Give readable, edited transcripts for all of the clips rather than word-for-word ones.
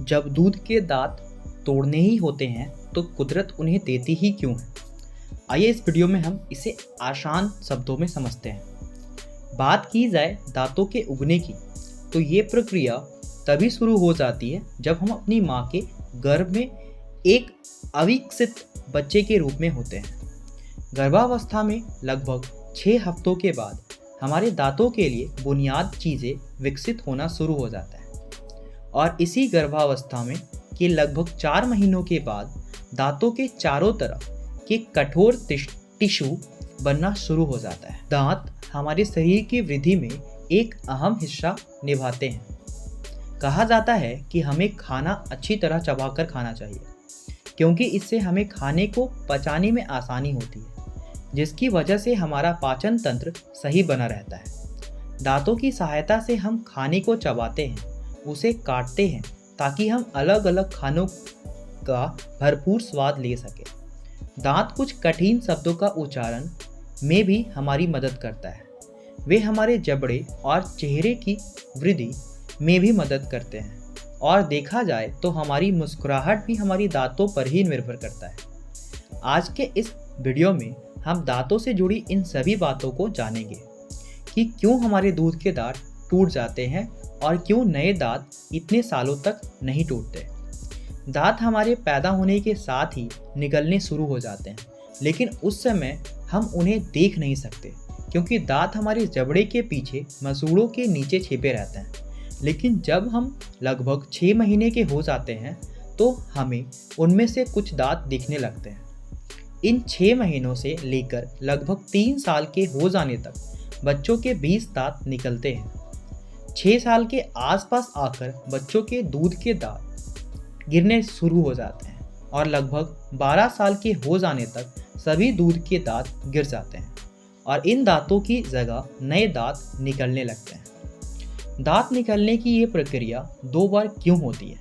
जब दूध के दांत तोड़ने ही होते हैं तो कुदरत उन्हें देती ही क्यों है। आइए इस वीडियो में हम इसे आसान शब्दों में समझते हैं। बात की जाए दांतों के उगने की तो ये प्रक्रिया तभी शुरू हो जाती है जब हम अपनी माँ के गर्भ में एक अविकसित बच्चे के रूप में होते हैं। गर्भावस्था में लगभग 6 हफ्तों के बाद हमारे दांतों के लिए बुनियाद चीज़ें विकसित होना शुरू हो जाता है और इसी गर्भावस्था में के लगभग 4 महीनों के बाद दांतों के चारों तरफ के कठोर टिश्यू बनना शुरू हो जाता है। दांत हमारे शरीर की वृद्धि में एक अहम हिस्सा निभाते हैं। कहा जाता है कि हमें खाना अच्छी तरह चबाकर खाना चाहिए क्योंकि इससे हमें खाने को पचाने में आसानी होती है, जिसकी वजह से हमारा पाचन तंत्र सही बना रहता है। दांतों की सहायता से हम खाने को चबाते हैं, उसे काटते हैं ताकि हम अलग अलग खानों का भरपूर स्वाद ले सकें। दांत कुछ कठिन शब्दों का उच्चारण में भी हमारी मदद करता है। वे हमारे जबड़े और चेहरे की वृद्धि में भी मदद करते हैं और देखा जाए तो हमारी मुस्कुराहट भी हमारी दांतों पर ही निर्भर करता है। आज के इस वीडियो में हम दांतों से जुड़ी इन सभी बातों को जानेंगे कि क्यों हमारे दूध के दांत टूट जाते हैं और क्यों नए दांत इतने सालों तक नहीं टूटते। दांत हमारे पैदा होने के साथ ही निकलने शुरू हो जाते हैं, लेकिन उस समय हम उन्हें देख नहीं सकते क्योंकि दांत हमारे जबड़े के पीछे मसूड़ों के नीचे छिपे रहते हैं। लेकिन जब हम लगभग 6 महीने के हो जाते हैं तो हमें उनमें से कुछ दांत दिखने लगते हैं। इन 6 महीनों से लेकर लगभग 3 साल के हो जाने तक बच्चों के 20 दांत निकलते हैं। 6 साल के आसपास आकर बच्चों के दूध के दांत गिरने शुरू हो जाते हैं और लगभग 12 साल के हो जाने तक सभी दूध के दांत गिर जाते हैं और इन दांतों की जगह नए दांत निकलने लगते हैं। दांत निकलने की ये प्रक्रिया 2 बार क्यों होती है?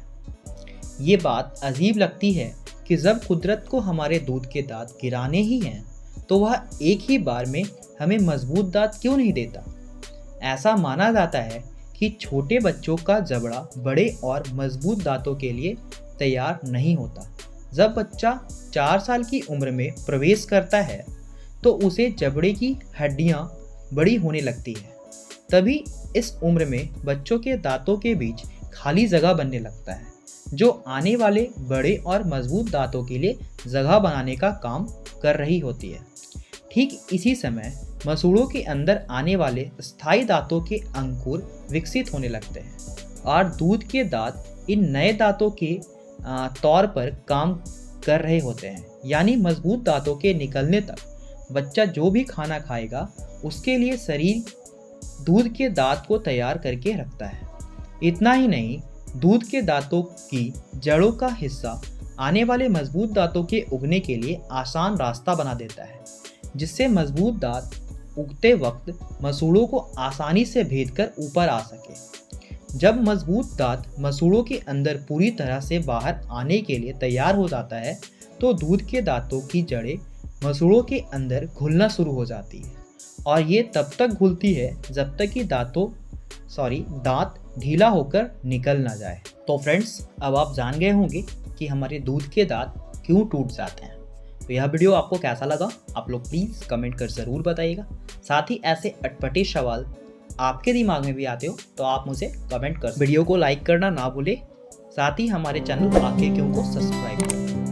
ये बात अजीब लगती है कि जब कुदरत को हमारे दूध के दांत गिराने ही हैं तो वह एक ही बार में हमें मजबूत दांत क्यों नहीं देता। ऐसा माना जाता है कि छोटे बच्चों का जबड़ा बड़े और मजबूत दांतों के लिए तैयार नहीं होता। जब बच्चा 4 साल की उम्र में प्रवेश करता है तो उसे जबड़े की हड्डियां बड़ी होने लगती है। तभी इस उम्र में बच्चों के दांतों के बीच खाली जगह बनने लगता है, जो आने वाले बड़े और मजबूत दांतों के लिए जगह बनाने का काम कर रही होती है। ठीक इसी समय मसूड़ों के अंदर आने वाले स्थायी दांतों के अंकुर विकसित होने लगते हैं और दूध के दांत इन नए दांतों के तौर पर काम कर रहे होते हैं। यानी मजबूत दांतों के निकलने तक बच्चा जो भी खाना खाएगा उसके लिए शरीर दूध के दांत को तैयार करके रखता है। इतना ही नहीं, दूध के दांतों की जड़ों का हिस्सा आने वाले मजबूत दांतों के उगने के लिए आसान रास्ता बना देता है, जिससे मजबूत दांत उगते वक्त मसूड़ों को आसानी से भेदकर ऊपर आ सके। जब मजबूत दांत मसूड़ों के अंदर पूरी तरह से बाहर आने के लिए तैयार हो जाता है तो दूध के दांतों की जड़ें मसूड़ों के अंदर घुलना शुरू हो जाती है और ये तब तक घुलती है जब तक कि दांत ढीला होकर निकल ना जाए। तो फ्रेंड्स, अब आप जान गए होंगे कि हमारे दूध के दांत क्यों टूट जाते हैं। तो यह वीडियो आपको कैसा लगा आप लोग प्लीज़ कमेंट कर ज़रूर बताइएगा। साथ ही ऐसे अटपटे सवाल आपके दिमाग में भी आते हो तो आप मुझे कमेंट कर। वीडियो को लाइक करना ना भूलें, साथ ही हमारे चैनल आके क्यों को सब्सक्राइब करें।